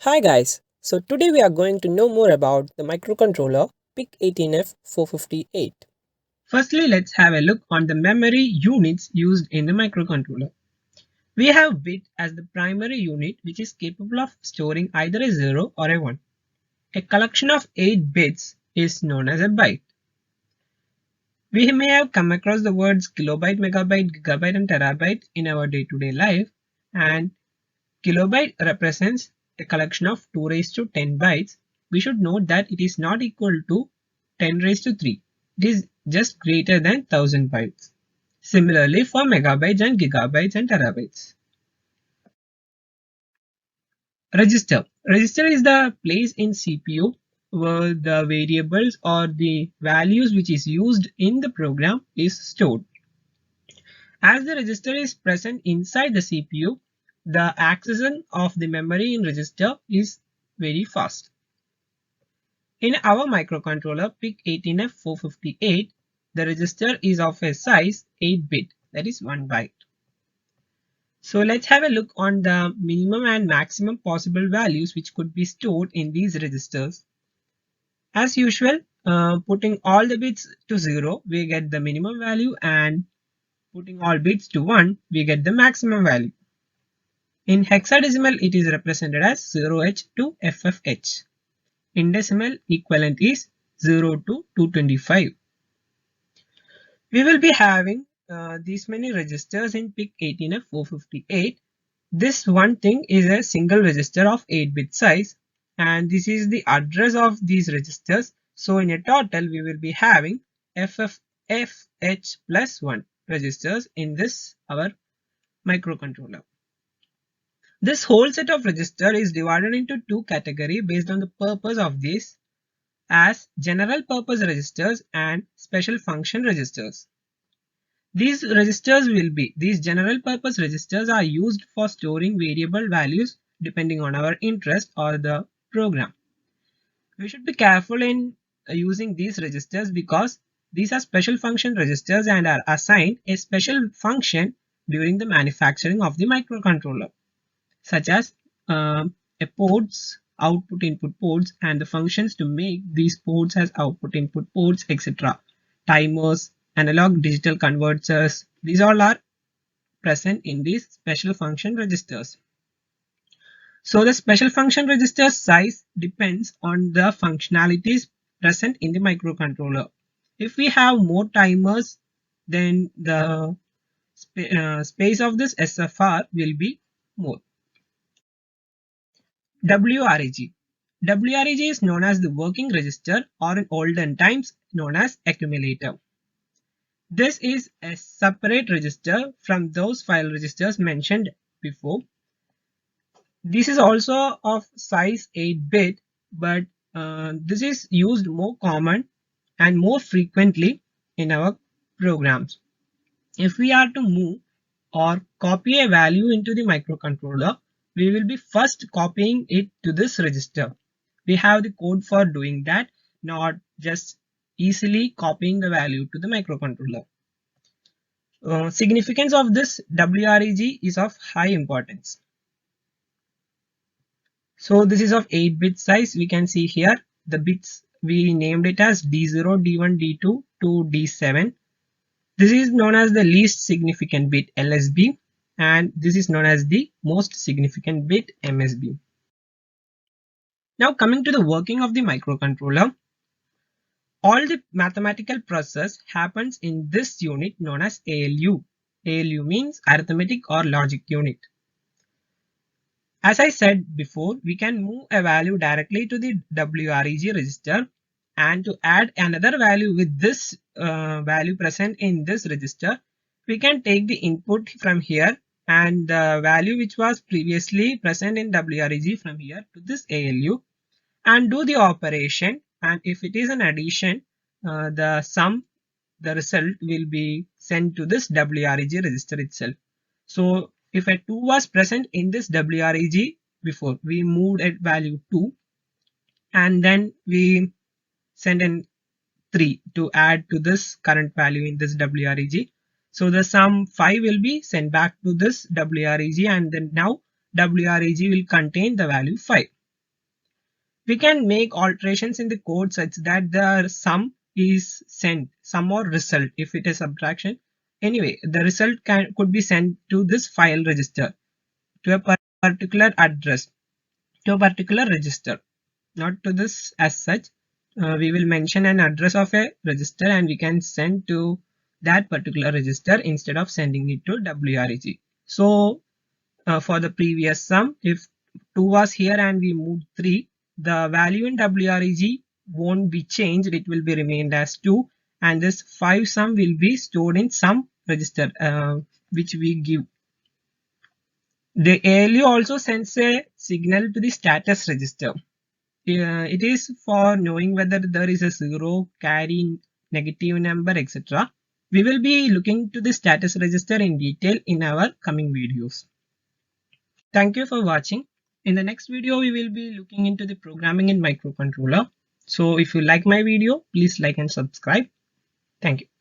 Hi guys, so today we are going to know more about the microcontroller PIC18F458. Firstly, let's have a look on the memory units used in the microcontroller. We have bit as the primary unit which is capable of storing either a 0 or a 1. A collection of 8 bits is known as a byte. We may have come across the words kilobyte, megabyte, gigabyte and terabyte in our day-to-day life, and kilobyte represents a collection of 2 raised to 10 bytes. We should note that it is not equal to 10 raised to 3. It is just greater than 1000 bytes. Similarly for megabytes and gigabytes and terabytes. Register. Register is the place in CPU where the variables or the values which is used in the program is stored. As the register is present inside the CPU, the accession of the memory in register is very fast. In our microcontroller PIC18F458, the register is of a size 8-bit, that is 1 byte. So let's have a look on the minimum and maximum possible values which could be stored in these registers. As usual, putting all the bits to 0, we get the minimum value, and putting all bits to 1, we get the maximum value. In hexadecimal, it is represented as 0H to FFH. In decimal, equivalent is 0 to 225. We will be having these many registers in PIC18F458. This one thing is a single register of 8-bit size, and this is the address of these registers. So in a total, we will be having FFH plus 1 registers in this our microcontroller. This whole set of register is divided into two categories based on the purpose of these, as general purpose registers and special function registers. These general purpose registers are used for storing variable values depending on our interest or the program. We should be careful in using these registers because these are special function registers and are assigned a special function during the manufacturing of the microcontroller, such as a ports, output input ports, and the functions to make these ports as output input ports, etc. Timers, analog digital converters, these all are present in these special function registers. So the special function register size depends on the functionalities present in the microcontroller. If we have more timers, then the space of this SFR will be more. WREG. WREG is known as the working register, or in olden times known as accumulator. This is a separate register from those file registers mentioned before. This is also of size 8-bit, but this is used more common and more frequently in our programs. If we are to move or copy a value into the microcontroller, we will be first copying it to this register. We have the code for doing that, not just easily copying the value to the microcontroller. Significance of this WREG is of high importance. So this is of 8-bit size. We can see here the bits, we named it as D0, D1, D2 to D7. This is known as the least significant bit, LSB, and this is known as the most significant bit, MSB. Now coming to the working of the microcontroller, all the mathematical process happens in this unit known as ALU. ALU means arithmetic or logic unit. As I said before, we can move a value directly to the WREG register, and to add another value with this value present in this register, we can take the input from here and the value which was previously present in WREG from here to this ALU and do the operation, and if it is an addition, the result will be sent to this WREG register itself. So if a 2 was present in this WREG before, we moved a value 2 and then we send in 3 to add to this current value in this WREG. So the sum 5 will be sent back to this WREG, and then now WREG will contain the value 5. We can make alterations in the code such that the sum is sent, sum or result if it is subtraction. Anyway, the result could be sent to this file register, to a particular address, to a particular register, not to this as such. We will mention an address of a register and we can send to that particular register instead of sending it to WREG. So for the previous sum, if 2 was here and we moved 3, the value in WREG won't be changed, it will be remained as 2, and this 5 sum will be stored in some register which we give. The ALU also sends a signal to the status register. It is for knowing whether there is a 0, carry, negative number, etc. We will be looking to the status register in detail in our coming videos. Thank you for watching. In the next video, we will be looking into the programming in microcontroller. So if you like my video, please like and subscribe. Thank you.